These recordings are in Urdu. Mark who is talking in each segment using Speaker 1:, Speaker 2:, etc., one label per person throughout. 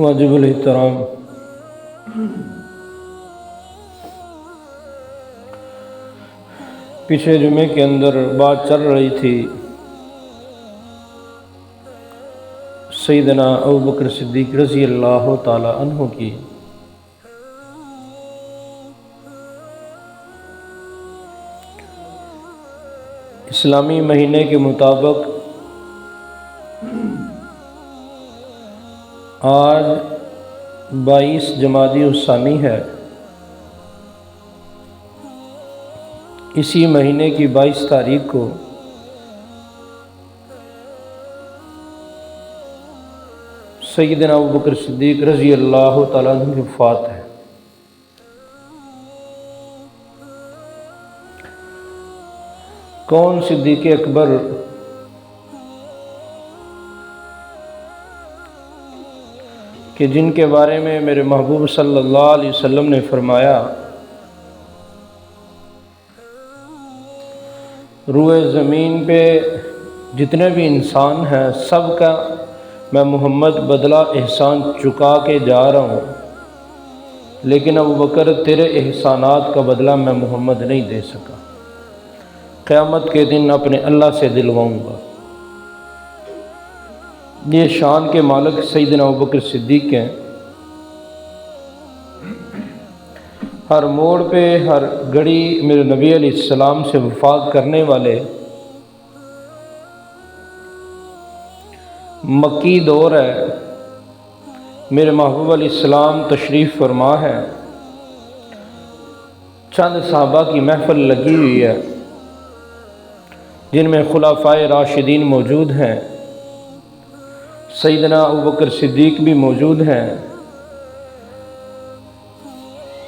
Speaker 1: واجب الاحترام پچھلے جمعے کے اندر بات چل رہی تھی سیدنا ابوبکر صدیق رضی اللہ تعالی عنہ کی۔ اسلامی مہینے کے مطابق آج 22 جمادی الثانی ہے۔ اسی مہینے کی 22 تاریخ کو سیدنا ابوبکر صدیق رضی اللہ تعالیٰ عنہ کی وفات ہے۔ کون صدیق اکبر؟ کہ جن کے بارے میں میرے محبوب صلی اللہ علیہ وسلم نے فرمایا روئے زمین پہ جتنے بھی انسان ہیں سب کا میں محمد بدلہ احسان چکا کے جا رہا ہوں، لیکن ابوبکر تیرے احسانات کا بدلہ میں محمد نہیں دے سکا، قیامت کے دن اپنے اللہ سے دلواؤں گا۔ یہ شان کے مالک سیدنا ابوبکر صدیق ہیں۔ ہر موڑ پہ ہر گھڑی میرے نبی علیہ السلام سے وفات کرنے والے، مکی دور ہے، میرے محبوب علیہ السلام تشریف فرما ہے، چند صحابہ کی محفل لگی ہوئی ہے جن میں خلفائے راشدین موجود ہیں، سیدنا ابوبکر صدیق بھی موجود ہیں،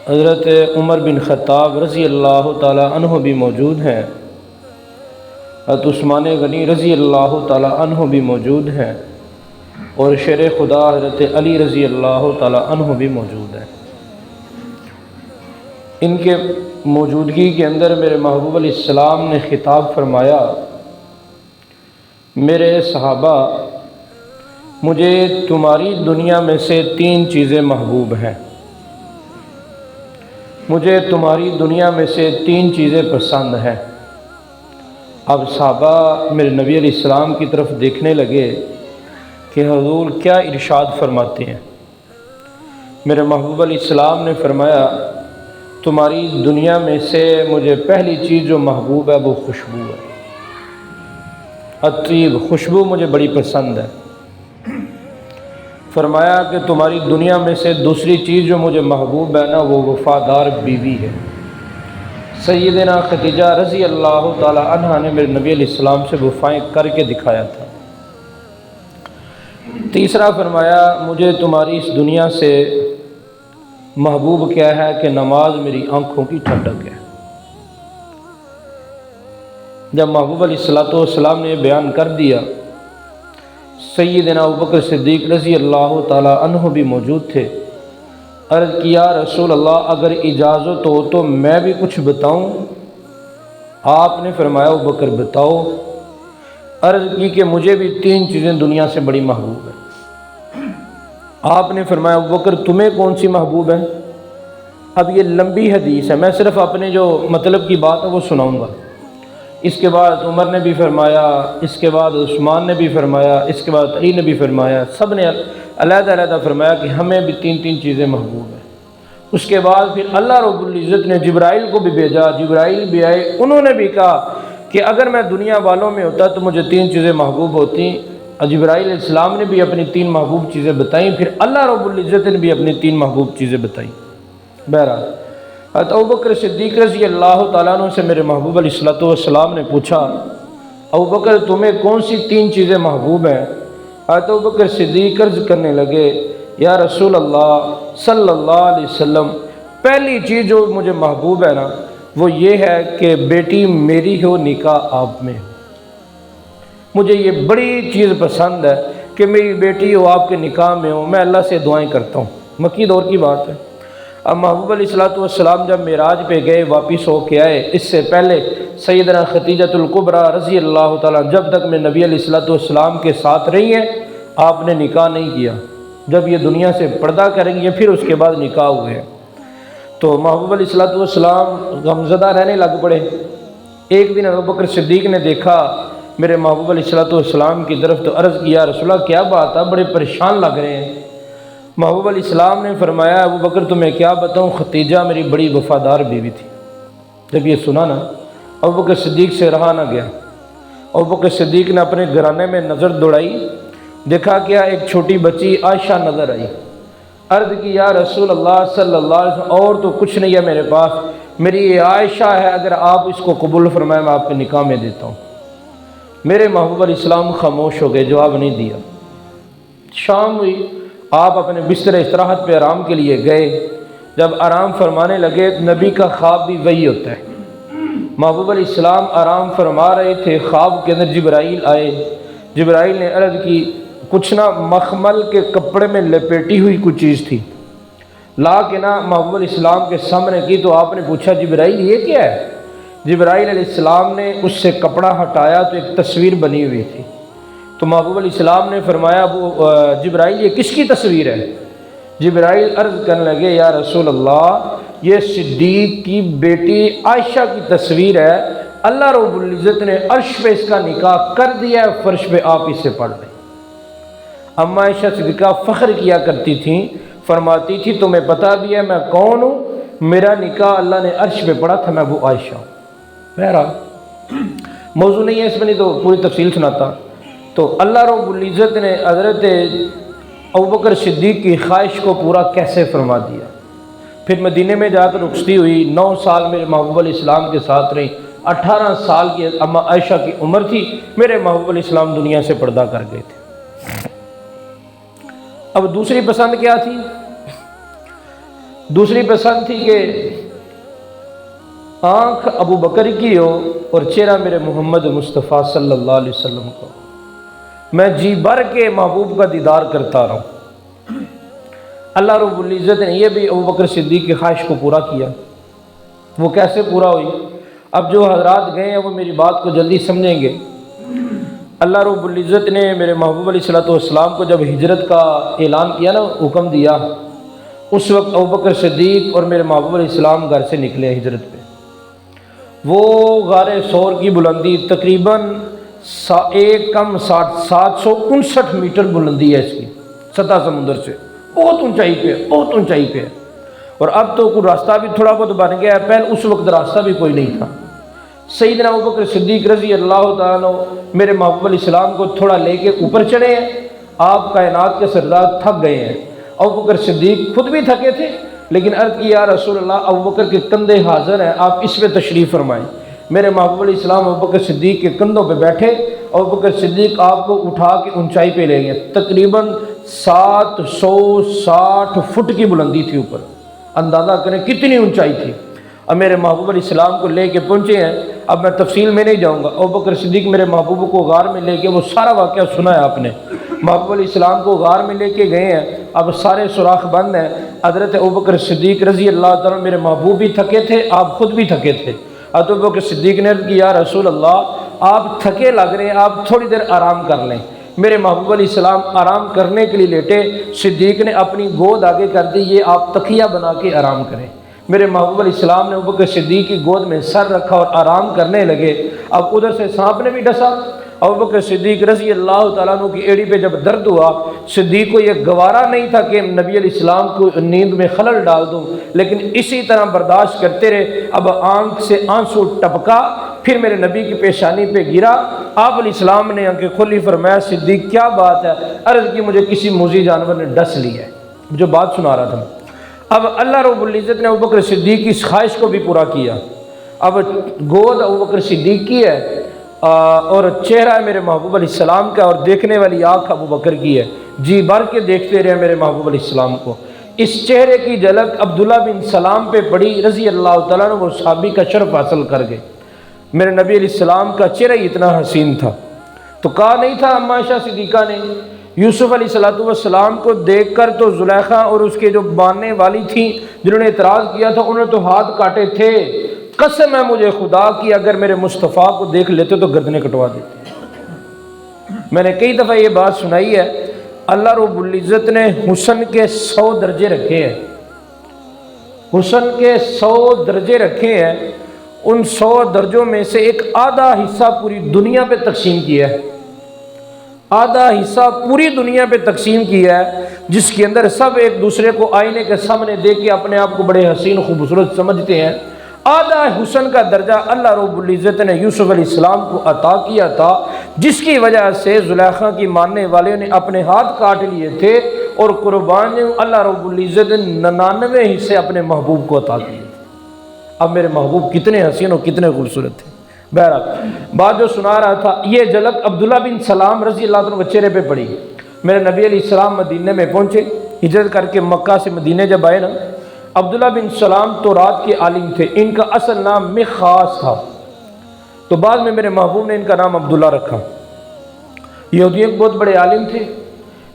Speaker 1: حضرت عمر بن خطاب رضی اللہ تعالی عنہ بھی موجود ہیں، حضرت عثمان غنی رضی اللہ تعالی عنہ بھی موجود ہیں، اور شیر خدا حضرت علی رضی اللہ تعالی عنہ بھی موجود ہیں۔ ان کے موجودگی کے اندر میرے محبوب علیہ السلام نے خطاب فرمایا، میرے صحابہ، مجھے تمہاری دنیا میں سے 3 چیزیں محبوب ہیں، مجھے تمہاری دنیا میں سے 3 چیزیں پسند ہیں۔ اب صحابہ میرے نبی علیہ السلام کی طرف دیکھنے لگے کہ حضور کیا ارشاد فرماتے ہیں۔ میرے محبوب علیہ السلام نے فرمایا، تمہاری دنیا میں سے مجھے پہلی چیز جو محبوب ہے وہ خوشبو ہے، اطیب، خوشبو مجھے بڑی پسند ہے۔ فرمایا کہ تمہاری دنیا میں سے دوسری چیز جو مجھے محبوب ہے نا وہ وفادار بیوی ہے۔ سیدنا خدیجہ رضی اللہ تعالی عنہا نے میرے نبی علیہ السلام سے وفائیں کر کے دکھایا تھا۔ تیسرا فرمایا، مجھے تمہاری اس دنیا سے محبوب کیا ہے کہ نماز میری آنکھوں کی ٹھنڈک ہے۔ جب محبوب علیہ السلام نے بیان کر دیا، سیدنا ابوبکر صدیق رضی اللہ تعالی عنہ بھی موجود تھے۔ عرض کیا، رسول اللہ اگر اجازت ہو تو میں بھی کچھ بتاؤں؟ آپ نے فرمایا، ابوبکر بتاؤ۔ عرض کی کہ مجھے بھی 3 چیزیں دنیا سے بڑی محبوب ہیں۔ آپ نے فرمایا، ابوبکر تمہیں کون سی محبوب ہے؟ اب یہ لمبی حدیث ہے، میں صرف اپنے جو مطلب کی بات ہے وہ سناؤں گا۔ اس کے بعد عمر نے بھی فرمایا، اس کے بعد عثمان نے بھی فرمایا، اس کے بعد علی نے بھی فرمایا، سب نے علیحدہ علیحدہ فرمایا کہ ہمیں بھی 3 چیزیں محبوب ہیں۔ اس کے بعد پھر اللہ رب العزت نے جبرائیل کو بھی بھیجا، جبرائیل بھی آئے، انہوں نے بھی کہا کہ اگر میں دنیا والوں میں ہوتا تو مجھے 3 چیزیں محبوب ہوتی۔ جبرائیل علیہ السلام نے بھی اپنی 3 محبوب چیزیں بتائیں، پھر اللہ رب العزت نے بھی اپنی 3 محبوب چیزیں بتائیں۔ بہرحال حضرت ابوبکر صدیق رضی اللہ تعالیٰ عنہ سے میرے محبوب علیہ السلام نے پوچھا، ابوبکر تمہیں کون سی 3 چیزیں محبوب ہیں؟ حضرت ابوبکر صدیق عرض کرنے لگے، یا رسول اللہ صلی اللہ علیہ وسلم، پہلی چیز جو مجھے محبوب ہے نا وہ یہ ہے کہ بیٹی میری ہو، نکاح آپ میں ہو۔ مجھے یہ بڑی چیز پسند ہے کہ میری بیٹی ہو، آپ کے نکاح میں ہو، میں اللہ سے دعائیں کرتا ہوں۔ مکی دور کی بات ہے۔ اب محبوب علیہ السلام جب معراج پہ گئے، واپس ہو کے آئے، اس سے پہلے سیدنا خدیجۃ الکبریٰ رضی اللہ تعالیٰ جب تک میں نبی علیہ السلام کے ساتھ رہی ہیں، آپ نے نکاح نہیں کیا۔ جب یہ دنیا سے پردہ کریں گے پھر اس کے بعد نکاح ہوئے ہیں۔ تو محبوب علیہ الصلوۃ والسلام غمزدہ رہنے لگ پڑے۔ ایک دن ابوبکر صدیق نے دیکھا میرے محبوب علیہ الصلوۃ والسلام کی طرف، تو عرض کیا رسول اللہ کیا بات ہے، بڑے پریشان لگ رہے ہیں۔ محبوب علیہ السلام نے فرمایا ابوبکر تمہیں کیا بتاؤں، ختیجہ میری بڑی وفادار بیوی تھی۔ جب یہ سنا نا ابوبکر صدیق سے رہا نہ گیا۔ ابوبکر صدیق نے اپنے گھرانے میں نظر دوڑائی، دیکھا کیا ایک چھوٹی بچی عائشہ نظر آئی۔ عرض کی یا رسول اللہ صلی اللہ علیہ وسلم اور تو کچھ نہیں ہے میرے پاس، میری یہ عائشہ ہے، اگر آپ اس کو قبول فرمائیں میں آپ کے نکاح میں دیتا ہوں۔ میرے محبوب علیہ السلام خاموش ہو گئے، جواب نہیں دیا۔ شام ہوئی، آپ اپنے بستر استراحت پہ آرام کے لیے گئے۔ جب آرام فرمانے لگے نبی کا خواب بھی وہی ہوتا ہے۔ محبوب علیہ السلام آرام فرما رہے تھے، خواب کے اندر جبرائیل آئے۔ جبرائیل نے عرض کی کچھ نہ مخمل کے کپڑے میں لپیٹی ہوئی کچھ چیز تھی، لا کے نہ محبوب علیہ السلام کے سامنے کی۔ تو آپ نے پوچھا جبرائیل یہ کیا ہے؟ جبرائیل علیہ السلام نے اس سے کپڑا ہٹایا تو ایک تصویر بنی ہوئی تھی۔ تو محبوب علیہ السلام نے فرمایا جبرائیل یہ کس کی تصویر ہے؟ جبرائیل عرض کرنے لگے یا رسول اللہ یہ صدیق کی بیٹی عائشہ کی تصویر ہے، اللہ رب العزت نے عرش پہ اس کا نکاح کر دیا ہے، فرش پہ آپ اسے پڑھ لیں۔ اما عائشہ صدیقہ فخر کیا کرتی تھیں، فرماتی تھی تمہیں پتہ بھی ہے میں کون ہوں، میرا نکاح اللہ نے عرش پہ پڑھا تھا، میں وہ عائشہ ہوں۔ بہرحال موضوع نہیں ہے اس میں، نہیں تو پوری تفصیل سناتا۔ تو اللہ رب العزت نے حضرت ابوبکر صدیق کی خواہش کو پورا کیسے فرما دیا۔ پھر مدینے میں جا کر رخصتی ہوئی، 9 سال میرے محبوب علیہ السلام کے ساتھ رہی۔ 18 سال کی اما عائشہ کی عمر تھی، میرے محبوب علیہ السلام دنیا سے پردہ کر گئے تھے۔ اب دوسری پسند کیا تھی؟ دوسری پسند تھی کہ آنکھ ابو بکر کی ہو اور چہرہ میرے محمد مصطفیٰ صلی اللہ علیہ وسلم کو، میں جی بھر کے محبوب کا دیدار کرتا رہوں۔ اللہ رب العزت نے یہ بھی ابو بکر صدیق کی خواہش کو پورا کیا۔ وہ کیسے پورا ہوئی؟ اب جو حضرات گئے ہیں وہ میری بات کو جلدی سمجھیں گے۔ اللہ رب العزت نے میرے محبوب علیہ السلام کو جب ہجرت کا اعلان کیا نا، حکم دیا، اس وقت ابوبکر صدیق اور میرے محبوب علیہ السلام گھر سے نکلے ہجرت پہ۔ وہ غار ثور کی بلندی تقریباً 759 میٹر بلندی ہے اس کی، سطح سمندر سے بہت اونچائی پہ، بہت اونچائی پہ ہے۔ اور اب تو کوئی راستہ بھی تھوڑا بہت بن گیا ہے، پہلے اس وقت راستہ بھی کوئی نہیں تھا۔ سیدنا ابوبکر صدیق رضی اللہ تعالیٰ عنہ میرے محبوب علیہ السلام کو تھوڑا لے کے اوپر چڑھے ہیں۔ آپ کائنات کے سردار تھک گئے ہیں، ابوبکر صدیق خود بھی تھکے تھے، لیکن عرض کی یا رسول اللہ ابوبکر کے کندھے حاضر ہیں، آپ اس پہ تشریف فرمائیں۔ میرے محبوب علیہ السلام ابوبکر صدیق کے کندھوں پہ بیٹھے، ابوبکر صدیق آپ کو اٹھا کے اونچائی پہ لے گئے، تقریباً 760 فٹ کی بلندی تھی اوپر، اندازہ کریں کتنی اونچائی تھی۔ اب میرے محبوب علیہ السلام کو لے کے پہنچے ہیں، اب میں تفصیل میں نہیں جاؤں گا۔ ابوبکر صدیق میرے محبوب کو غار میں لے کے، وہ سارا واقعہ سنا ہے آپ نے، محبوب علیہ السلام کو غار میں لے کے گئے ہیں، اب سارے سوراخ بند ہیں۔ حضرت ابوبکر صدیق رضی اللہ تعالیٰ میرے محبوب بھی تھکے تھے، آپ خود بھی تھکے تھے۔ حضرت ابوبکر صدیق نے عرض کی یا رسول اللہ آپ تھکے لگ رہے ہیں، آپ تھوڑی دیر آرام کر لیں۔ میرے محبوب علیہ السلام آرام کرنے کے لیے لیٹے، صدیق نے اپنی گود آگے کر دی، یہ آپ تکیہ بنا کے آرام کریں۔ میرے محبوب علیہ السلام نے ابوبکر صدیق کی گود میں سر رکھا اور آرام کرنے لگے۔ اب ادھر سے سانپ نے بھی ڈسا۔ ابوبکر صدیق رضی اللہ تعالیٰ عنہ کی ایڑی پہ جب درد ہوا، صدیق کو یہ گوارا نہیں تھا کہ نبی علیہ السلام کو نیند میں خلل ڈال دوں، لیکن اسی طرح برداشت کرتے رہے۔ اب آنکھ سے آنسو ٹپکا، پھر میرے نبی کی پیشانی پہ گرا۔ آپ علیہ السلام نے آنکھیں کھولی، فرمایا صدیق کیا بات ہے؟ عرض کی مجھے کسی موذی جانور نے ڈس لیا ہے، جو بات سنا رہا تھا۔ اب اللہ رب العزت نے ابوبکر صدیق کی اس خواہش کو بھی پورا کیا۔ اب گود ابوبکر صدیق کی ہے اور چہرہ میرے محبوب علیہ السلام کا، اور دیکھنے والی آنکھ ابوبکر کی ہے۔ جی بھر کے دیکھتے رہے میرے محبوب علیہ السلام کو۔ اس چہرے کی جھلک عبداللہ بن سلام پہ پڑی رضی اللہ تعالیٰ عنہ، وہ صحابی کا شرف حاصل کر گئے۔ میرے نبی علیہ السلام کا چہرہ اتنا حسین تھا، تو کہا نہیں تھا اما عائشہ صدیقہ نے یوسف علیہ السلام کو دیکھ کر تو زلیخا اور اس کے جو باننے والی تھیں جنہوں نے اعتراض کیا تھا، انہوں نے تو ہاتھ کاٹے تھے، قسم ہے مجھے خدا کی اگر میرے مصطفیٰ کو دیکھ لیتے تو گردنیں کٹوا دیتے۔ میں نے کئی دفعہ یہ بات سنائی ہے، اللہ رب العزت نے حسن کے 100 درجے رکھے ہیں، حسن کے 100 درجے رکھے ہیں، ان 100 درجوں میں سے ایک آدھا حصہ پوری دنیا پہ تقسیم کیا ہے، آدھا حصہ پوری دنیا پہ تقسیم کیا ہے، جس کے اندر سب ایک دوسرے کو آئینے کے سامنے دیکھ کے اپنے آپ کو بڑے حسین خوبصورت سمجھتے ہیں۔ آدھا حسن کا درجہ اللہ رب العزت نے یوسف علیہ السلام کو عطا کیا تھا، جس کی وجہ سے زلیخا کی ماننے والے نے اپنے ہاتھ کاٹ لیے تھے، اور قربان اللہ رب العزت نے 99 حصے اپنے محبوب کو عطا کیے۔ اب میرے محبوب کتنے حسین اور کتنے خوبصورت تھے۔ بہرحال بات جو سنا رہا تھا، یہ جھلک عبداللہ بن سلام رضی اللہ عنہ کے چہرے پہ پڑی۔ میرے نبی علیہ السلام مدینے میں پہنچے، ہجرت کر کے مکہ سے مدینے جب آئے نا، عبداللہ بن سلام تورات کے عالم تھے، ان کا اصل نام مخاص تھا، تو بعد میں میرے محبوب نے ان کا نام عبداللہ رکھا۔ یہودیوں کے بہت بڑے عالم تھے،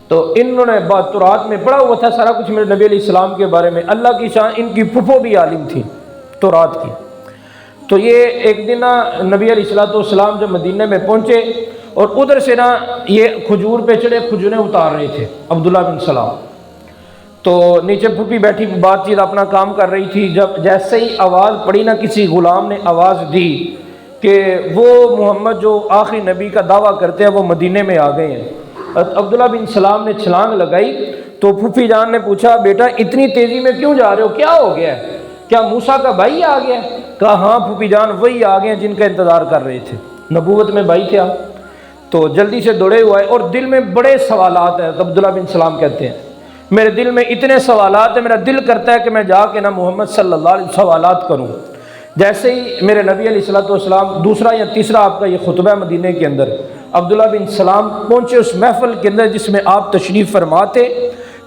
Speaker 1: تو انہوں نے تورات میں پڑھا ہوا تھا سارا کچھ میرے نبی علیہ السلام کے بارے میں، اللہ کی شان، ان کی پھپھو بھی عالم تھی تورات کی۔ تو یہ ایک دن نبی علیہ السلام جب مدینہ میں پہنچے اور ادھر سے یہ کھجور پہ چڑھے، کھجوریں اتار رہے تھے عبداللہ بن سلام، تو نیچے پھوپھی بیٹھی بات چیت اپنا کام کر رہی تھی۔ جب جیسے ہی آواز پڑی نا، کسی غلام نے آواز دی کہ وہ محمد جو آخری نبی کا دعویٰ کرتے ہیں وہ مدینے میں آ گئے ہیں۔ عبداللہ بن سلام نے چھلانگ لگائی، تو پھوپھی جان نے پوچھا بیٹا اتنی تیزی میں کیوں جا رہے ہو، کیا ہو گیا ہے، کیا موسیٰ کا بھائی آ گیا؟ کہا ہاں پھوپھی جان وہی آ گئے ہیں جن کا انتظار کر رہے تھے، نبوت میں بھائی تھے آپ۔ تو جلدی سے دوڑے ہوئے اور دل میں بڑے سوالات ہیں۔ عبداللہ بن سلام کہتے ہیں میرے دل میں اتنے سوالات ہیں، میرا دل کرتا ہے کہ میں جا کے محمد صلی اللہ علیہ وسلم سوالات کروں۔ جیسے ہی میرے نبی علیہ السلام دوسرا یا تیسرا آپ کا یہ خطبہ مدینے کے اندر، عبداللہ بن سلام پہنچے اس محفل کے اندر جس میں آپ تشریف فرما تھے،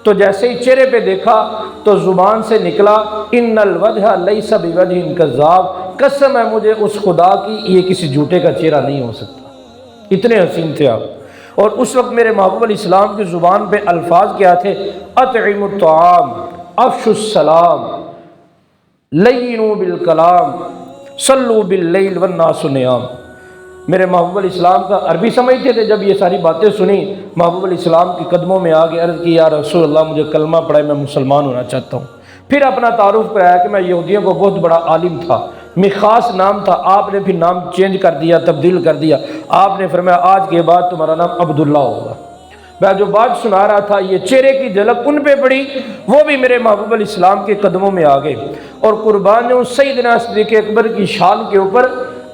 Speaker 1: تو جیسے ہی چہرے پہ دیکھا تو زبان سے نکلا ان الوجہ لیس بوجہ کذاب، قسم ہے مجھے اس خدا کی یہ کسی جھوٹے کا چہرہ نہیں ہو سکتا، اتنے حسین تھے آپ۔ اور اس وقت میرے محبوب علیہ السلام کی زبان پہ الفاظ کیا تھے؟ اطعموا الطعام، افشوا السلام، لینوا بالکلام، صلوا باللیل والناس نیام۔ میرے محبوب علیہ السلام کا عربی سمجھتے تھے۔ جب یہ ساری باتیں سنی، محبوب علیہ السلام کے قدموں میں آگے عرض کی یا رسول اللہ مجھے کلمہ پڑھائے، میں مسلمان ہونا چاہتا ہوں۔ پھر اپنا تعارف کرایا کہ میں یہودیوں کو بہت بڑا عالم تھا، مخاص نام تھا، آپ نے پھر نام چینج کر دیا، تبدیل کر دیا، آپ نے فرمایا آج کے بعد تمہارا نام عبداللہ ہوگا۔ میں جو بات سنا رہا تھا یہ چہرے کی جھلک ان پہ پڑی، وہ بھی میرے محبوب علیہ السلام کے قدموں میں آگے۔ اور قربانیوں سیدنا صدیق اکبر کی شان کے اوپر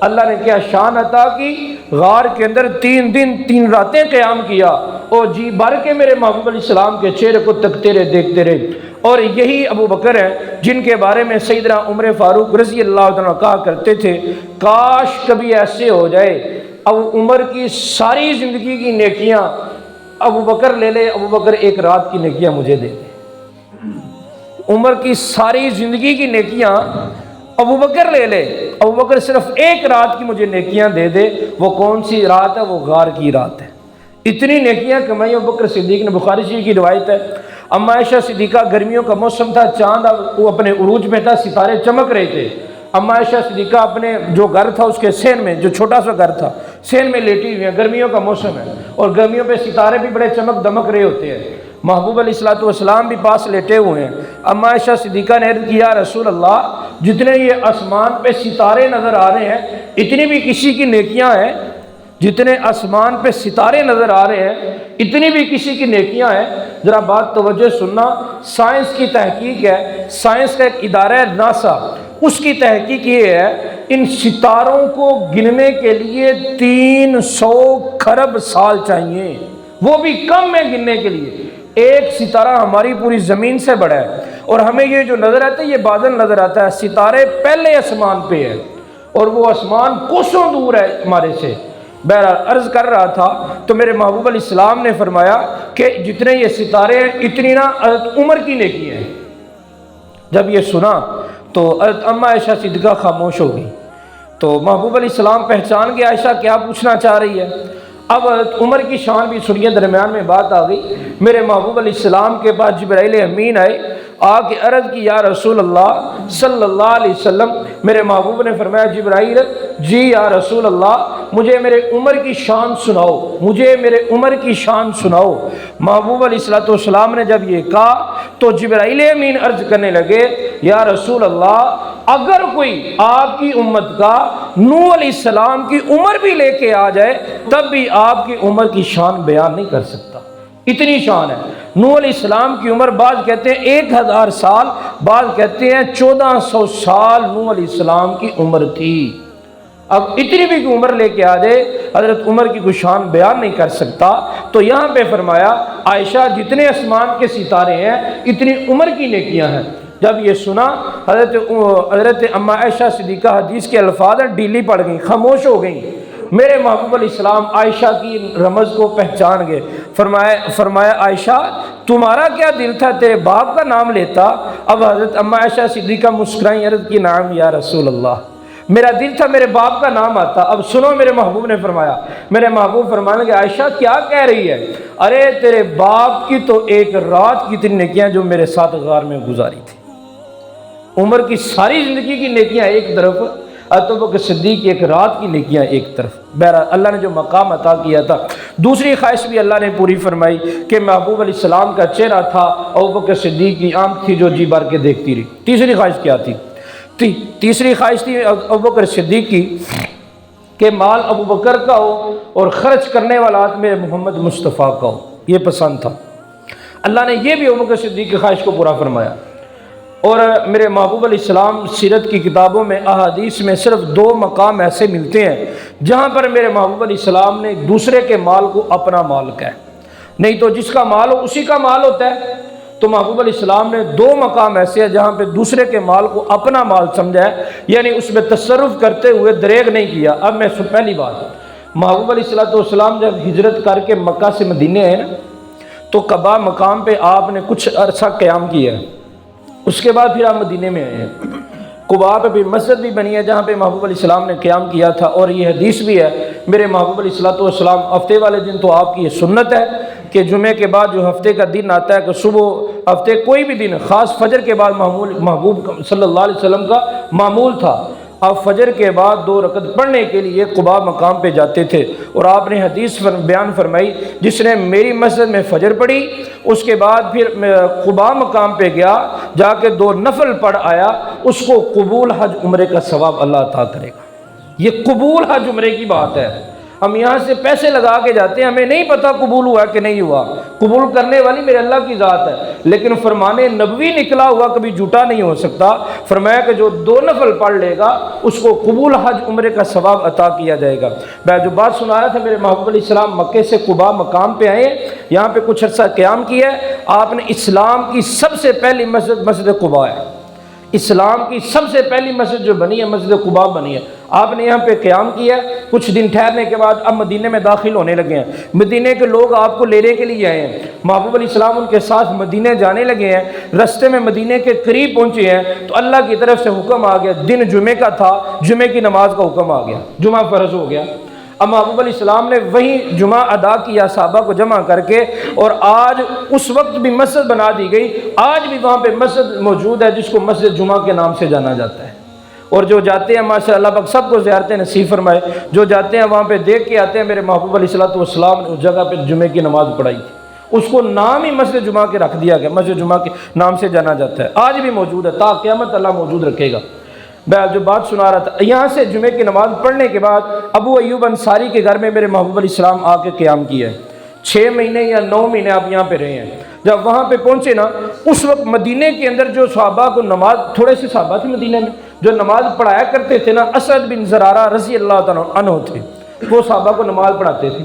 Speaker 1: اللہ نے کیا شان عطا کی، غار کے اندر 3 دن 3 راتیں قیام کیا، اور جی بھر کے میرے محبوب علیہ السلام کے چہرے کو تکتے رہے، دیکھتے رہے۔ اور یہی ابو بکر ہیں جن کے بارے میں سیدنا عمر فاروق رضی اللہ عنہ کہا کرتے تھے کاش کبھی ایسے ہو جائے اب عمر کی ساری زندگی کی نیکیاں ابو بکر لے لے، ابو بکر ایک رات کی نیکیاں مجھے دے دے، عمر کی ساری زندگی کی نیکیاں ابو بکر لے لے، ابو بکر صرف ایک رات کی مجھے نیکیاں دے دے۔ وہ کون سی رات ہے؟ وہ غار کی رات ہے۔ اتنی نیکیاں کمائی ابو بکر صدیق نے، بخاری شریف کی روایت ہے۔ اما عائشہ صدیقہ، گرمیوں کا موسم تھا، چاند وہ اپنے عروج میں تھا، ستارے چمک رہے تھے۔ اما عائشہ صدیقہ اپنے جو گھر تھا اس کے سین میں، جو چھوٹا سا گھر تھا، سین میں لیٹی ہوئی ہیں، گرمیوں کا موسم ہے اور گرمیوں پہ ستارے بھی بڑے چمک دمک رہے ہوتے ہیں۔ محبوب علیہ السلام بھی پاس لیٹے ہوئے ہیں۔ اما عائشہ صدیقہ نے عرض کیا رسول اللہ جتنے یہ آسمان پہ ستارے نظر آ رہے ہیں اتنی بھی کسی کی نیکیاں ہیں، جتنے آسمان پہ ستارے نظر آ رہے ہیں اتنی بھی کسی کی نیکیاں ہیں۔ ذرا بات توجہ سننا، سائنس کی تحقیق ہے، سائنس کا ایک ادارہ ہے ناسا، اس کی تحقیق یہ ہے ان ستاروں کو گننے کے لیے 300 کھرب سال چاہیے، وہ بھی کم ہے گننے کے لیے۔ ایک ستارہ ہماری پوری زمین سے بڑا ہے، اور ہمیں یہ جو نظر آتا ہے یہ بادل نظر آتا ہے، ستارے پہلے آسمان پہ ہے اور وہ آسمان کوسوں دور ہے ہمارے سے۔ بہرحال عرض کر رہا تھا تو میرے محبوب علیہ السلام نے فرمایا کہ جتنے یہ ستارے ہیں اتنی حضرت عمر کی نیکی ہے۔ جب یہ سنا تو حضرت اما عائشہ صدیقہ خاموش ہو گئی، تو محبوب علیہ السلام پہچان گیا عائشہ کیا پوچھنا چاہ رہی ہے۔ اب حضرت عمر کی شان بھی سنیے، درمیان میں بات آ گئی۔ میرے محبوب علیہ السلام کے پاس جبرائیل امین آئے آ کے عرض کی یا رسول اللہ صلی اللہ علیہ وسلم، میرے محبوب نے فرمایا جبرائیل جی یا رسول اللہ مجھے میرے عمر کی شان سناؤ، مجھے میرے عمر کی شان سناؤ۔ محبوب علیہ الصلوۃ والسلام نے جب یہ کہا تو جبرائیل امین عرض کرنے لگے یا رسول اللہ اگر کوئی آپ کی امت کا نوح علیہ السلام کی عمر بھی لے کے آ جائے تب بھی آپ کی عمر کی شان بیان نہیں کر سکتا، اتنی شان ہے۔ نوح علیہ السلام کی عمر بعض کہتے ہیں 1000 سال، بعض کہتے ہیں 1400 سال نوح علیہ السلام کی عمر تھی۔ اب اتنی بھی عمر لے کے آ جائے حضرت عمر کی کوئی شان بیان نہیں کر سکتا۔ تو یہاں پہ فرمایا عائشہ جتنے آسمان کے ستارے ہیں اتنی عمر کی نیکیاں ہیں۔ جب یہ سنا حضرت اما عائشہ صدیقہ حدیث کے الفاظ ڈھیلی پڑ گئیں، خاموش ہو گئیں۔ میرے محبوب علیہ السلام عائشہ کی رمز کو پہچان گئے، فرمایا عائشہ تمہارا کیا دل تھا تیرے باپ کا نام لیتا؟ اب حضرت اما عائشہ صدیقہ مسکرائیں، عرض کی نام یا رسول اللہ میرا دل تھا میرے باپ کا نام آتا۔ اب سنو میرے محبوب نے فرمایا، میرے محبوب فرمانے لگے عائشہ کیا کہہ رہی ہے؟ ارے تیرے باپ کی تو ایک رات کی اتنی نیکیاں جو میرے ساتھ غار میں گزاری تھی، عمر کی ساری زندگی کی نیکیاں ایک طرف، ابوبکر صدیق کی ایک رات کی نیکیاں ایک طرف۔ بہرحال اللہ نے جو مقام عطا کیا تھا، دوسری خواہش بھی اللہ نے پوری فرمائی کہ محبوب علیہ السلام کا چہرہ تھا، ابوبکر صدیق کی آنکھ تھی جو جی بھر کے دیکھتی رہی۔ تیسری خواہش کیا تھی؟ تیسری خواہش تھی ابوبکر صدیق کی کہ مال ابوبکر کا ہو اور خرچ کرنے والا آدمی محمد مصطفیٰ کا ہو، یہ پسند تھا۔ اللہ نے یہ بھی ابوبکر صدیق کی خواہش کو پورا فرمایا۔ اور میرے محبوب علیہ السلام سیرت کی کتابوں میں احادیث میں صرف 2 مقام ایسے ملتے ہیں جہاں پر میرے محبوب علیہ السلام نے دوسرے کے مال کو اپنا مال کہا، نہیں تو جس کا مال ہو اسی کا مال ہوتا ہے۔ تو محبوب علیہ السلام نے 2 مقام ایسے ہیں جہاں پہ دوسرے کے مال کو اپنا مال سمجھا ہے، یعنی اس میں تصرف کرتے ہوئے دریغ نہیں کیا۔ اب میں پہلی بات، محبوب علیہ السلام جب ہجرت کر کے مکہ سے مدینے آئے نا تو قباء مقام پہ آپ نے کچھ عرصہ قیام کیا ہے، اس کے بعد پھر آپ مدینے میں آئے ہیں۔ قباء پہ بھی مسجد بھی بنی ہے جہاں پہ محبوب علیہ السلام نے قیام کیا تھا، اور یہ حدیث بھی ہے میرے محبوب علیہ السلام ہفتے والے دن تو آپ کی یہ سنت ہے کہ جمعے کے بعد جو ہفتے کا دن آتا ہے کہ صبح ہفتے کوئی بھی دن خاص فجر کے بعد محبوب صلی اللہ علیہ وسلم کا معمول تھا آپ فجر کے بعد 2 رکعت پڑھنے کے لیے قباء مقام پہ جاتے تھے، اور آپ نے حدیث بیان فرمائی جس نے میری مسجد میں فجر پڑھی اس کے بعد پھر قباء مقام پہ گیا جا کے 2 نفل پڑھ آیا، اس کو قبول حج عمرے کا ثواب اللہ عطا کرے گا۔ یہ قبول حج عمرے کی بات ہے۔ ہم یہاں سے پیسے لگا کے جاتے ہیں، ہمیں نہیں پتہ قبول ہوا کہ نہیں ہوا، قبول کرنے والی میرے اللہ کی ذات ہے، لیکن فرمان نبوی نکلا ہوا کبھی جھوٹا نہیں ہو سکتا۔ فرمایا کہ جو 2 نفل پڑھ لے گا اس کو قبول حج عمرے کا ثواب عطا کیا جائے گا۔ میں جو بات سنا رہا تھا، میرے محبوب علیہ السلام مکے سے قباء مقام پہ آئے، یہاں پہ کچھ عرصہ قیام کیا ہے۔ آپ نے اسلام کی سب سے پہلی مسجد قباء ہے، اسلام کی سب سے پہلی مسجد جو بنی ہے مسجد قباء بنی ہے، آپ نے یہاں پہ قیام کیا۔ کچھ دن ٹھہرنے کے بعد اب مدینے میں داخل ہونے لگے ہیں، مدینے کے لوگ آپ کو لینے کے لیے آئے ہیں، محبوب علیہ السلام ان کے ساتھ مدینے جانے لگے ہیں۔ رستے میں مدینے کے قریب پہنچے ہیں تو اللہ کی طرف سے حکم آ گیا، دن جمعے کا تھا، جمعے کی نماز کا حکم آ گیا، جمعہ فرض ہو گیا۔ اب محبوب علیہ السلام نے وہی جمعہ ادا کیا صحابہ کو جمع کر کے، اور آج اس وقت بھی مسجد بنا دی گئی، آج بھی وہاں پہ مسجد موجود ہے جس کو مسجد جمعہ کے نام سے جانا جاتا ہے۔ اور جو جاتے ہیں ماشاء اللہ پاک سب کو زیارتیں نصیب فرمائے، جو جاتے ہیں وہاں پہ دیکھ کے آتے ہیں میرے محبوب علیہ السلام نے اس جگہ پہ جمعے کی نماز پڑھائی تھی، اس کو نام ہی مسجد جمعہ کے رکھ دیا گیا، مسجد جمعہ کے نام سے جانا جاتا ہے، آج بھی موجود ہے، تا قیامت اللہ موجود رکھے گا۔ میں جو بات سنا رہا تھا، یہاں سے جمعے کی نماز پڑھنے کے بعد ابو ایوب انصاری کے گھر میں میرے محبوب علیہ السلام آ کے قیام کیا ہے، 6 مہینے یا 9 مہینے آپ یہاں پہ رہے ہیں۔ جب وہاں پہ پہنچے نا اس وقت مدینے کے اندر جو صحابہ کو نماز، تھوڑے سے صحابہ تھے مدینے میں جو نماز پڑھایا کرتے تھے نا، اسد بن زرارہ رضی اللہ تعالیٰ عنہ تھے، وہ صحابہ کو نماز پڑھاتے تھے۔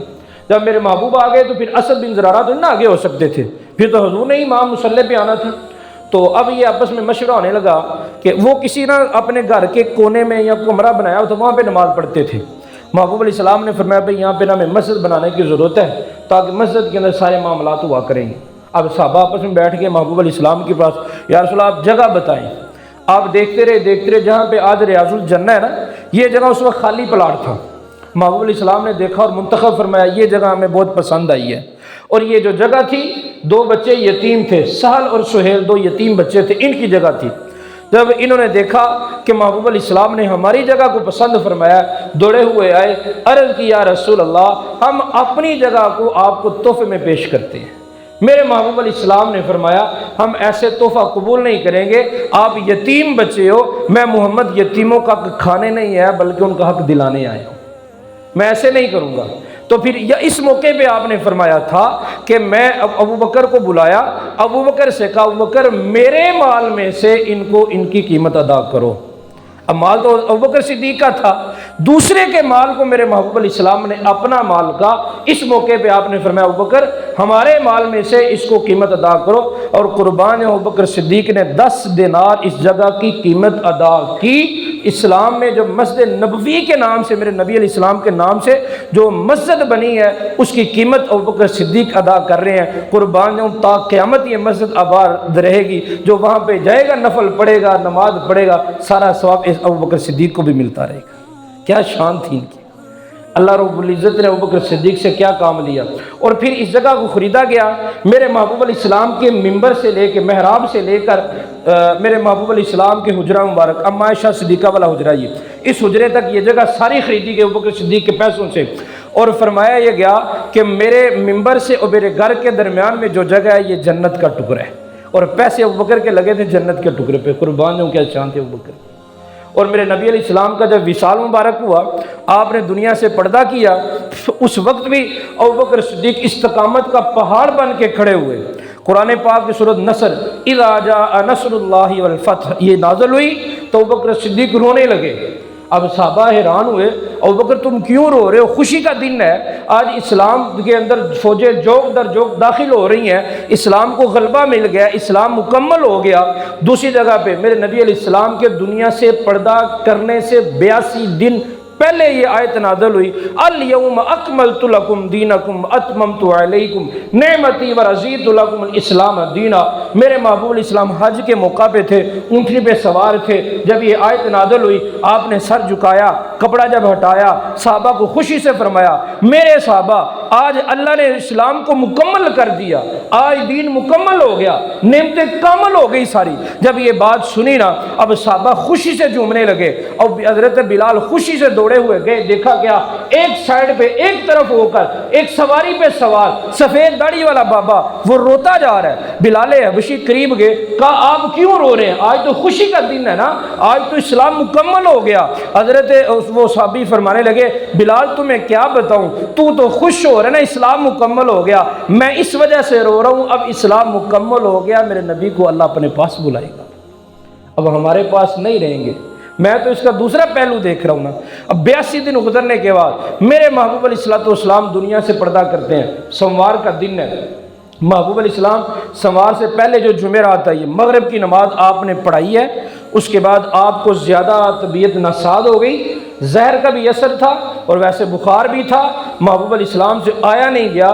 Speaker 1: جب میرے محبوب آ گئے تو پھر اسد بن زرارہ تو نہ آگے ہو سکتے تھے، پھر تو حضور نے امام مصلی پہ آنا تھا۔ تو اب یہ آپس میں مشورہ ہونے لگا کہ وہ کسی نہ اپنے گھر کے کونے میں یا کمرہ بنایا تو وہاں پہ نماز پڑھتے تھے۔ محبوب علیہ السلام نے فرمایا بھائی یہاں پہ نا ہمیں مسجد بنانے کی ضرورت ہے تاکہ مسجد کے اندر سارے معاملات ہوا کریں گے۔ اب صحابہ آپس میں بیٹھ کے محبوب علیہ السلام کے پاس، یا رسول اللہ آپ جگہ بتائیں۔ آپ دیکھتے رہے جہاں پہ آج ریاض الجنہ ہے نا، یہ جگہ اس وقت خالی پلاٹ تھا۔ محبوب علیہ السلام نے دیکھا اور منتخب فرمایا یہ جگہ ہمیں بہت پسند آئی ہے، اور یہ جو جگہ تھی 2 بچے یتیم تھے، سہل اور سہیل 2 یتیم بچے تھے، ان کی جگہ تھی۔ جب انہوں نے دیکھا کہ محبوب علیہ السلام نے ہماری جگہ کو پسند فرمایا، دوڑے ہوئے آئے، عرض کی یا رسول اللہ ہم اپنی جگہ کو آپ کو تحفے میں پیش کرتے ہیں۔ میرے محبوب علیہ السلام نے فرمایا ہم ایسے تحفہ قبول نہیں کریں گے، آپ یتیم بچے ہو، میں محمد یتیموں کا حق کھانے نہیں آیا بلکہ ان کا حق دلانے آیا ہوں، میں ایسے نہیں کروں گا۔ تو پھر اس موقع پہ آپ نے فرمایا تھا کہ میں ابو بکر کو بلایا، ابو بکر سے کہا ابو بکر میرے مال میں سے ان کو ان کی قیمت ادا کرو۔ اب مال تو ابو بکر صدیق کا تھا، دوسرے کے مال کو میرے محبوب علیہ السلام نے اپنا مال کا، اس موقع پہ آپ نے فرمایا ابو بکر ہمارے مال میں سے اس کو قیمت ادا کرو، اور قربان ابو بکر صدیق نے 10 دینار اس جگہ کی قیمت ادا کی۔ اسلام میں جو مسجد نبوی کے نام سے، میرے نبی علیہ السلام کے نام سے جو مسجد بنی ہے اس کی قیمت ابو بکر صدیق ادا کر رہے ہیں۔ قربان تا قیامت یہ مسجد آباد رہے گی، جو وہاں پہ جائے گا نفل پڑھے گا، نماز پڑھے گا، سارا ثواب اس ابو بکر صدیق کو بھی ملتا رہے گا۔ کیا شان تھی ان کی! اللہ رب العزت نے ابو بکر صدیق سے کیا کام لیا۔ اور پھر اس جگہ کو خریدا گیا، میرے محبوب علیہ السلام کے ممبر سے لے کے، محراب سے لے کر میرے محبوب علیہ السلام کے حجرہ مبارک، اما عائشہ صدیقہ والا حجرہ، اس حجرے تک یہ جگہ ساری خریدی گئی ابو بکر صدیق کے پیسوں سے۔ اور فرمایا یہ گیا کہ میرے ممبر سے اور میرے گھر کے درمیان میں جو جگہ ہے یہ جنت کا ٹکڑا ہے، اور پیسے ابو بکر کے لگے تھے جنت کے ٹکڑے پہ۔ قربان جاؤں کیا شان تھے ابو بکر۔ اور میرے نبی علیہ السلام کا جب وصال مبارک ہوا، آپ نے دنیا سے پردہ کیا، اس وقت بھی ابو بکر صدیق استقامت کا پہاڑ بن کے کھڑے ہوئے۔ قرآن پاک کی سورۃ نصر اذا جاء نصر اللہ والفتح یہ نازل ہوئی تو ابو بکر صدیق رونے لگے۔ اب صحابہ حیران ہوئے، ابو بکر تم کیوں رو رہے ہو؟ خوشی کا دن ہے، آج اسلام کے اندر فوجیں جوک در جوک داخل ہو رہی ہیں، اسلام کو غلبہ مل گیا، اسلام مکمل ہو گیا۔ دوسری جگہ پہ میرے نبی علیہ السلام کے دنیا سے پردہ کرنے سے 82 دن پہلے یہ آیت نازل ہوئی، الیوم اکملت لکم دینکم اتممت علیکم نعمتی ورضیت لکم الاسلام دینا۔ میرے محبوب علیہ السلام حج کے موقع پہ تھے، اونٹنی پہ سوار تھے، جب یہ آیت نازل ہوئی آپ نے سر جھکایا، کپڑا جب ہٹایا، صحابہ کو خوشی سے فرمایا میرے صحابہ آج اللہ نے اسلام کو مکمل کر دیا، آج دین مکمل ہو گیا، نعمتیں کامل ہو گئی ساری۔ جب یہ بات سنی نا، اب صحابہ خوشی سے جھومنے لگے، اور حضرت بلال خوشی سے دوڑے ہوئے گئے، دیکھا کیا ایک سائیڈ پہ ایک طرف ہو کر ایک سواری پہ سوار سفید داڑھی والا بابا وہ روتا جا رہا ہے۔ بلال حبشی قریب گئے، کہا آپ کیوں رو رہے ہیں؟ آج تو خوشی کا دن ہے نا، آج تو اسلام مکمل ہو گیا۔ حضرت وہ صحابی فرمانے لگے بلال تمہیں کیا بتاؤں، تو خوش ہو رہا ہے نا، اسلام مکمل ہو گیا، میں اس وجہ سے رو رہا ہوں، اب اسلام مکمل ہو گیا، میرے نبی کو اللہ اپنے پاس بلائے گا، اب ہمارے پاس نہیں رہیں گے۔ میں تو اس کا دوسرا پہلو دیکھ رہا ہوں نا۔ اب 82 دن گزرنے کے بعد میرے محبوب علیہ السلام دنیا سے پردہ کرتے ہیں، سوموار کا دن ہے، محبوب علیہ السلام سوموار سے پہلے جو جمعرات ہے، مغرب کی نماز آپ نے پڑھائی ہے، اس کے بعد آپ کو زیادہ طبیعت ناساز ہو گئی، زہر کا بھی اثر تھا اور ویسے بخار بھی تھا، محبوب علیہ السلام سے آیا نہیں گیا۔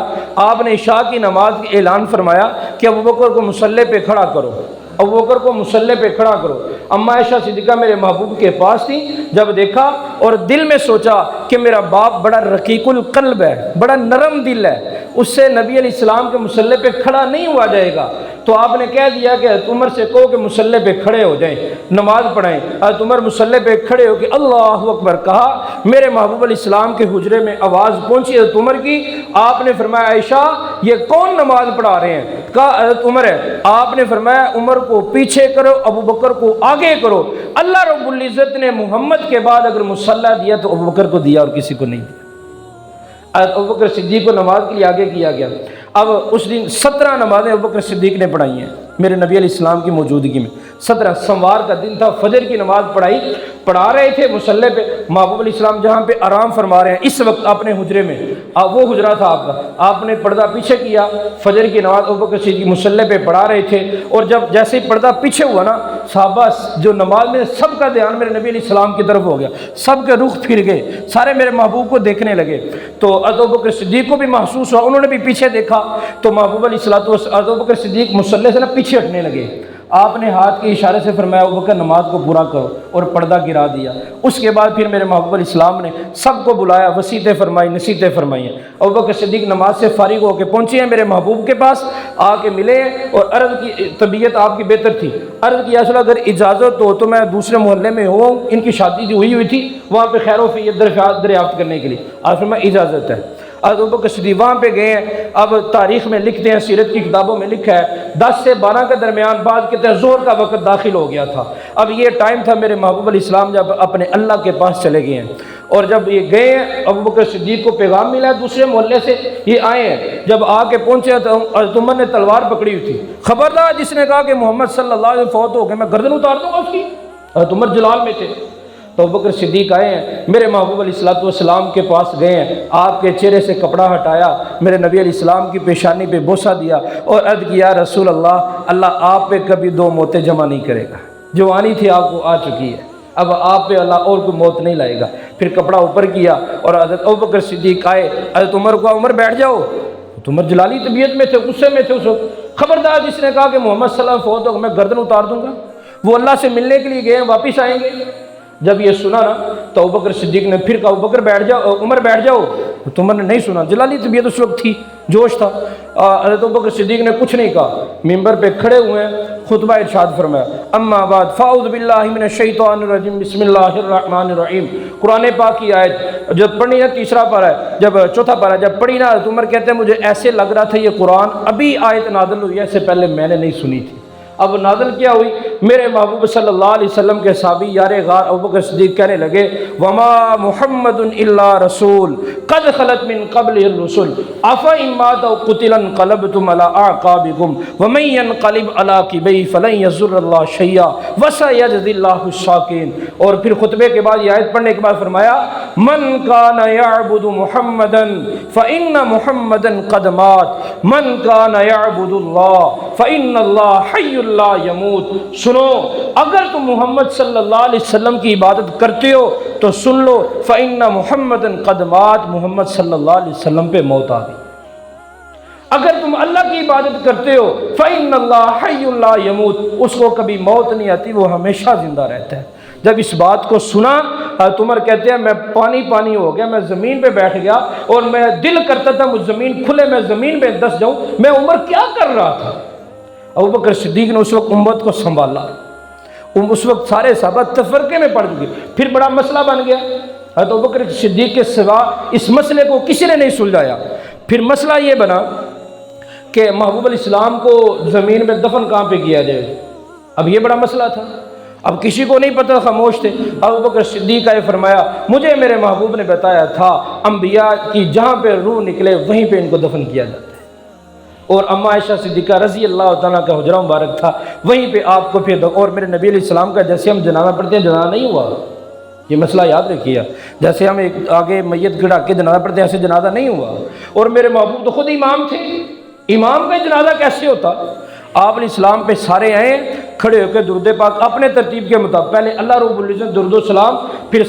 Speaker 1: آپ نے عشاء کی نماز کا اعلان فرمایا کہ ابو بکر کو مصلی پہ کھڑا کرو، ابو بکر کو مصلی پہ کھڑا کرو۔ اما عائشہ صدیقہ میرے محبوب کے پاس تھی، جب دیکھا اور دل میں سوچا کہ میرا باپ بڑا رقیق القلب ہے، بڑا نرم دل ہے، اس سے نبی علیہ السلام کے مصلی پہ کھڑا نہیں ہوا جائے گا، تو آپ نے کہہ دیا کہ حضرت عمر سے کہو کہ مصلی پہ کھڑے ہو جائیں، نماز پڑھائیں۔ حضرت عمر مصلی پہ کھڑے ہو کہ اللہ اکبر کہا، میرے محبوب علیہ السلام کے حجرے میں آواز پہنچی حضرت عمر کی، آپ نے فرمایا عائشہ یہ کون نماز پڑھا رہے ہیں؟ کہا حضرت عمر ہے۔ آپ نے فرمایا عمر کو پیچھے کرو، ابو بکر کو آگے کرو۔ اللہ رب العزت نے محمد کے بعد اگر مصلی دیا تو ابو بکر کو دیا اور کسی کو نہیں دیا۔ ابو بکر صدیق کو نماز کے لیے آگے کیا گیا۔ اب اس دن 17 نمازیں ابو بکر صدیق نے پڑھائی ہیں میرے نبی علیہ السلام کی موجودگی میں، 17 سوموار کا دن تھا، فجر کی نماز پڑھا رہے تھے مصلی پہ، محبوب علیہ السلام جہاں پہ آرام فرما رہے ہیں اس وقت اپنے حجرے میں، وہ حجرہ تھا آپ کا، آپ نے پردہ پیچھے کیا، فجر کی نماز ابو بکر صدیق مصلی پہ پڑھا رہے تھے، اور جب جیسے ہی پردہ پیچھے ہوا نا، صحابہ جو نماز میں سب کا دھیان میرے نبی علیہ السلام کی طرف ہو گیا، سب کے رخ پھر گئے، سارے میرے محبوب کو دیکھنے لگے، تو ابو بکر صدیق کو بھی محسوس ہوا، انہوں نے بھی پیچھے دیکھا، تو محبوب علیہ ابو بکر صدیق مصلی سے نا پیچھے ہٹنے لگے۔ آپ نے ہاتھ کے اشارے سے فرمایا ابو بکر نماز کو پورا کرو، اور پردہ گرا دیا۔ اس کے بعد پھر میرے محبوب علیہ السلام نے سب کو بلایا، وصیتیں فرمائی، نصیحتیں فرمائی ہیں۔ ابوبکر صدیق نماز سے فارغ ہو کے پہنچے ہیں میرے محبوب کے پاس، آ کے ملے اور عرض کی، طبیعت آپ کی بہتر تھی، عرض کیا اصل اگر اجازت ہو تو میں دوسرے محلے میں ہوں، ان کی شادی جو ہوئی تھی وہاں پہ خیر و فیت دریافت کرنے کے لیے، آج میں اجازت ہے۔ ابوبکر صدیق وہاں پہ گئے ہیں۔ اب تاریخ میں لکھتے ہیں، سیرت کی کتابوں میں لکھا ہے 10 سے 12 کے درمیان، بعد کہتے ہیں زہر کا وقت داخل ہو گیا تھا۔ اب یہ ٹائم تھا میرے محبوب علیہ السلام جب اپنے اللہ کے پاس چلے گئے ہیں، اور جب یہ گئے ہیں ابوبکر صدیق کو پیغام ملا ہے دوسرے محلے سے، یہ آئے ہیں، جب آ کے پہنچے تو حضرت عمر نے تلوار پکڑی ہوئی تھی، خبردار جس نے کہا کہ محمد صلی اللہ علیہ وسلم فوت ہو گئے میں گردن اتار دوں گا اس کی۔ حضرت عمر جلال میں تھے، تو ابوبکر صدیق آئے ہیں، میرے محبوب علیہ السلام کے پاس گئے ہیں، آپ کے چہرے سے کپڑا ہٹایا، میرے نبی علیہ السلام کی پیشانی پہ بوسہ دیا اور عرض کیا رسول اللہ آپ پہ کبھی 2 موتیں جمع نہیں کرے گا، جوانی تھی آپ کو آ چکی ہے، اب آپ پہ اللہ اور کوئی موت نہیں لائے گا۔ پھر کپڑا اوپر کیا اور حضرت ابوبکر صدیق آئے، حضرت عمر کو عمر بیٹھ جاؤ، عمر جلالی طبیعت میں تھے، غصے میں تھے اس وقت، خبردار جس نے کہا کہ محمد صلی اللہ علیہ وسلم فوت ہو میں گردن اتار دوں گا۔ وہ اللہ سے ملنے کے لیے گئے، واپس آئیں گے۔ جب یہ سنا نا تو ابوبکر صدیق نے پھر کہا ابوبکر بیٹھ جاؤ، عمر بیٹھ جاؤ، تو عمر نے نہیں سنا، جلالی طبیعت اس وقت تھی، جوش تھا۔ حضرت ابوبکر صدیق نے کچھ نہیں کہا، ممبر پہ کھڑے ہوئے ہیں، خطبہ ارشاد فرمایا اما بعد فاعوذ باللہ من الشیطان الرجیم بسم اللہ الرحمن الرحیم، قرآن پاک کی آیت جب پڑھی نا، تیسرا پارہ ہے، جب چوتھا پارہ جب پڑھی نا، حضرت عمر کہتے ہیں مجھے ایسے لگ رہا تھا یہ قرآن ابھی آیت نازل ہوئی ہے، اس سے پہلے میں نے نہیں سنی تھی۔ اب نازل کیا ہوئی، میرے محبوب صلی اللہ علیہ وسلم کے صحابی یار غار ابوبکر صدیق کہنے لگے وما محمد الا رسول قد خلت من قبل الرسل افإن مات أو قتل انقلبتم على اعقابكم ومن ينقلب على عقبيه فلن يضر الله شيئا وسيجزي الله الشاكرين۔ اور پھر خطبے کے بعد یہ آیت پڑھنے کے بعد فرمایا من كان يعبد محمدا فإن محمدا قد مات من كان يعبد الله فإن الله حي لا يموت۔ سنو اگر تم محمد صلی اللہ علیہ وسلم کی عبادت کرتے ہو تو سن لو فإن محمدا قد مات، محمد صلی اللہ علیہ وسلم پہ موت آ گئی۔ اگر تم اللہ کی عبادت کرتے ہو فإن اللہ حی لا یموت، اس کو کبھی موت نہیں آتی، وہ ہمیشہ زندہ رہتا ہے۔ جب اس بات کو سنا حضرت عمر کہتے ہیں میں پانی ہو گیا، میں زمین پہ بیٹھ گیا اور میں دل کرتا تھا مجھ زمین کھلے، میں زمین پہ دس جاؤں، میں عمر کیا کر رہا تھا۔ ابوبکر صدیق نے اس وقت امت کو سنبھالا، اس وقت سارے صحابہ تفرقے میں پڑ چکے، پھر بڑا مسئلہ بن گیا، حضرت ابوبکر صدیق کے سوا اس مسئلے کو کسی نے نہیں سلجھایا۔ پھر مسئلہ یہ بنا کہ محبوب علیہ السلام کو زمین میں دفن کہاں پہ کیا جائے، اب یہ بڑا مسئلہ تھا، اب کسی کو نہیں پتہ، خاموش تھے۔ ابوبکر صدیق نے فرمایا مجھے میرے محبوب نے بتایا تھا انبیاء کی جہاں پہ روح نکلے وہیں پہ ان کو دفن کیا جاتا ہے، اور اما عائشہ صدیقہ رضی اللہ تعالیٰ کا حجرہ مبارک تھا، وہیں پہ آپ کو پھر، اور میرے نبی علیہ السلام کا جیسے ہم جنازہ پڑھتے ہیں جنازہ نہیں ہوا، یہ مسئلہ یاد رکھیے، جیسے ہم ایک آگے میت گڑا کے جنازہ پڑھتے ہیں ایسے جنازہ نہیں ہوا، اور میرے محبوب تو خود امام تھے، امام کا جنازہ کیسے ہوتا؟ آپ علیہ السلام پہ سارے آئے کھڑے ہو کے درود پاک اپنے ترتیب کے مطابق، پہلے اللہ رب العزت درود و سلام، پھر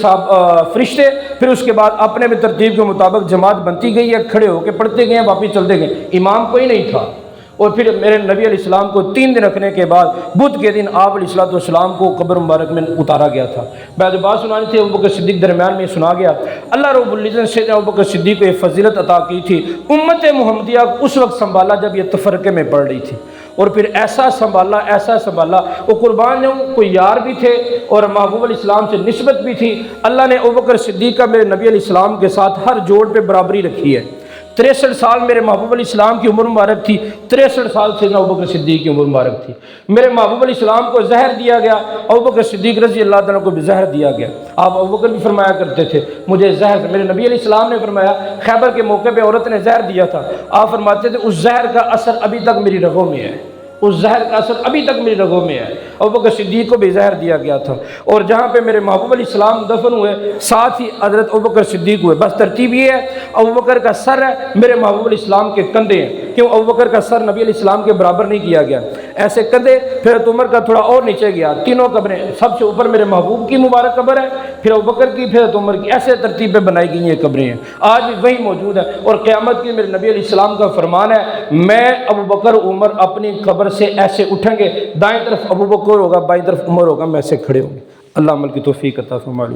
Speaker 1: فرشتے، پھر اس کے بعد اپنے بھی ترتیب کے مطابق جماعت بنتی گئی ہے، کھڑے ہو کے پڑھتے گئے، واپس چلتے گئے، امام کوئی نہیں تھا۔ اور پھر میرے نبی علیہ السلام کو 3 دن رکھنے کے بعد بدھ کے دن آپ علیہ السلام کو قبر مبارک میں اتارا گیا تھا۔ میں جو بات سنانی تھی ابوبکر صدیق درمیان میں سنا گیا، اللہ رب العزت سے ابوبکر صدیق کو یہ فضیلت عطا کی تھی، امت محمدیہ کو اس وقت سنبھالا جب یہ تفرقے میں پڑ رہی تھی، اور پھر ایسا سنبھالا، وہ قربان جاؤں کوئی یار بھی تھے اور محبوب علیہ السلام سے نسبت بھی تھی۔ اللہ نے ابوبکر صدیق کا میرے نبی علیہ السلام کے ساتھ ہر جوڑ پہ برابری رکھی ہے۔ 63 سال میرے محبوب علیہ السلام کی عمر مبارک تھی، 63 سال سے ابوبکر صدیق کی عمر مبارک تھی۔ میرے محبوب علیہ السلام کو زہر دیا گیا، ابوبکر صدیق رضی اللہ تعالیٰ کو بھی زہر دیا گیا۔ آپ ابوبکر بھی فرمایا کرتے تھے مجھے زہر، میرے نبی علیہ السلام نے فرمایا خیبر کے موقع پہ عورت نے زہر دیا تھا، آپ فرماتے تھے اس زہر کا اثر ابھی تک میری رگوں میں ہے، اس زہر کا اثر ابھی تک میری رگوں میں ہے۔ ابوبکر صدیق کو بھی زہر دیا گیا تھا، اور جہاں پہ میرے محبوب علیہ السلام دفن ہوئے ساتھ ہی حضرت ابوبکر صدیق ہوئے، بس ترتیب یہ ہے ابوبکر کا سر ہے، میرے محبوب علیہ السلام کے کندھے ہیں، کیوں ابوبکر کا سر نبی علیہ السلام کے برابر نہیں کیا گیا، ایسے کندھے، پھر عمر کا تھوڑا اور نیچے گیا، تینوں قبریں، سب سے اوپر میرے محبوب کی مبارک قبر ہے، پھر ابوبکر کی، پھر عمر کی، ایسے ترتیب پہ بنائی گئی یہ قبریں ہیں، آج بھی وہی موجود ہے۔ اور قیامت کی میرے نبی علیہ السلام کا فرمان ہے میں ابوبکر عمر اپنی قبر سے ایسے اٹھیں گے، دائیں طرف ابوبکر ہوگا، بائیں طرف عمر ہوگا، میں ایسے کھڑے ہوں گے۔ اللہ عمل کی توفیق عطا فرما.